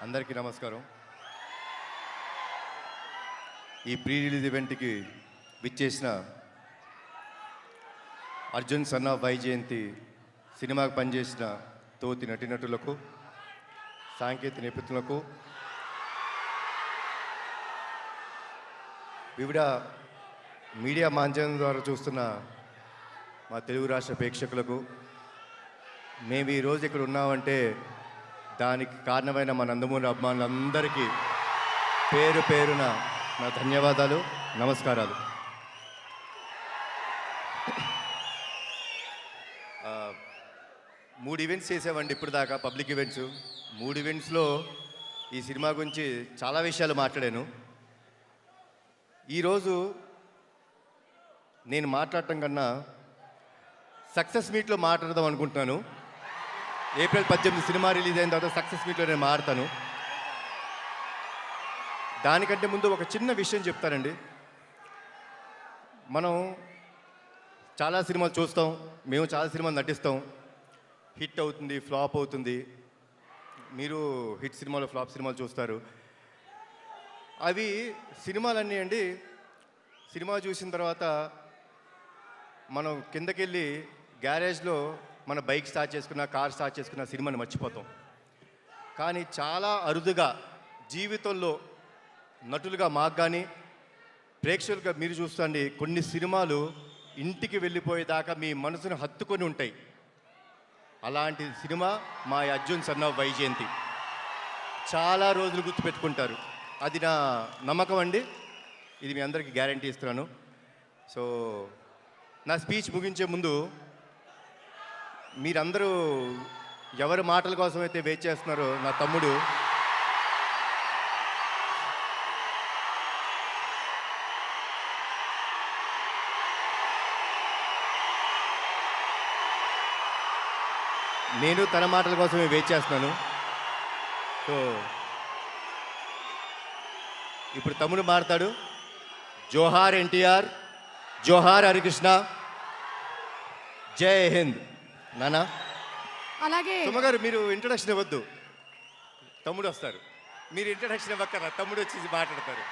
అందరికీ నమస్కారం. ఈ ప్రీ రిలీజ్ ఈవెంట్కి విచ్చేసిన అర్జున్ సన్ ఆఫ్ వైజయంతి సినిమాకి పనిచేసిన తోటి నటీనటులకు, సాంకేతిక నిపుణులకు, వివిధ మీడియా మాధ్యమం ద్వారా చూస్తున్న మా తెలుగు రాష్ట్ర ప్రేక్షకులకు, మేము ఈరోజు ఇక్కడ ఉన్నామంటే దానికి కారణమైన మా నందమూరి అభిమానులందరికీ పేరు పేరున నా ధన్యవాదాలు, నమస్కారాలు. మూడు ఈవెంట్స్ చేసామండి ఇప్పుడు దాకా, పబ్లిక్ ఈవెంట్స్. 3 ఈవెంట్స్లో ఈ సినిమా గురించి చాలా విషయాలు మాట్లాడాను. ఈరోజు నేను మాట్లాడటం కన్నా సక్సెస్ మీట్లో మాట్లాడదాం అనుకుంటున్నాను. ఏప్రిల్ 18 సినిమా రిలీజ్ అయిన తర్వాత సక్సెస్ మీట్లో నేను మాట్లాడతాను. దానికంటే ముందు ఒక చిన్న విషయం చెప్తానండి. మనం చాలా సినిమాలు చూస్తాం, మేము చాలా సినిమాలు నటిస్తాం. హిట్ అవుతుంది, ఫ్లాప్ అవుతుంది. మీరు హిట్ సినిమాలు, ఫ్లాప్ సినిమాలు చూస్తారు. అవి సినిమాలన్నీ అండి, సినిమా చూసిన తర్వాత మనం కిందకెళ్ళి గ్యారేజ్లో మన బైక్ స్టార్ట్ చేసుకున్న, కార్ స్టార్ట్ చేసుకున్న సినిమాని మర్చిపోతాం. కానీ చాలా అరుదుగా జీవితంలో నటులుగా మాకు కానీ, ప్రేక్షకులుగా మీరు చూస్తుండి, కొన్ని సినిమాలు ఇంటికి వెళ్ళిపోయేదాకా మీ మనసును హత్తుకొని ఉంటాయి. అలాంటి సినిమా మా అర్జున్ సన్ ఆఫ్ వైజయంతి. చాలా రోజులు గుర్తుపెట్టుకుంటారు. అది నా నమ్మకం అండి. ఇది మీ అందరికీ గ్యారంటీ ఇస్తున్నాను. సో నా స్పీచ్ ముగించే ముందు మీరందరూ ఎవరి మాటల కోసం అయితే వెయిట్ చేస్తున్నారో, నా తమ్ముడు నేను తన మాటల కోసమే వెయిట్ చేస్తున్నాను. సో ఇప్పుడు తమ్ముడు మాట్లాడు. జోహార్ ఎన్టీఆర్, జోహార్ హరికృష్ణ, జై హింద్. నానా అలాగే సుమగారు మీరు ఇంట్రొడక్షన్ ఇవ్వద్దు, తమ్ముడు వస్తారు. మీరు ఇంట్రొడక్షన్ ఇవ్వక్కరా, తమ్ముడు వచ్చి మాట్లాడతారు.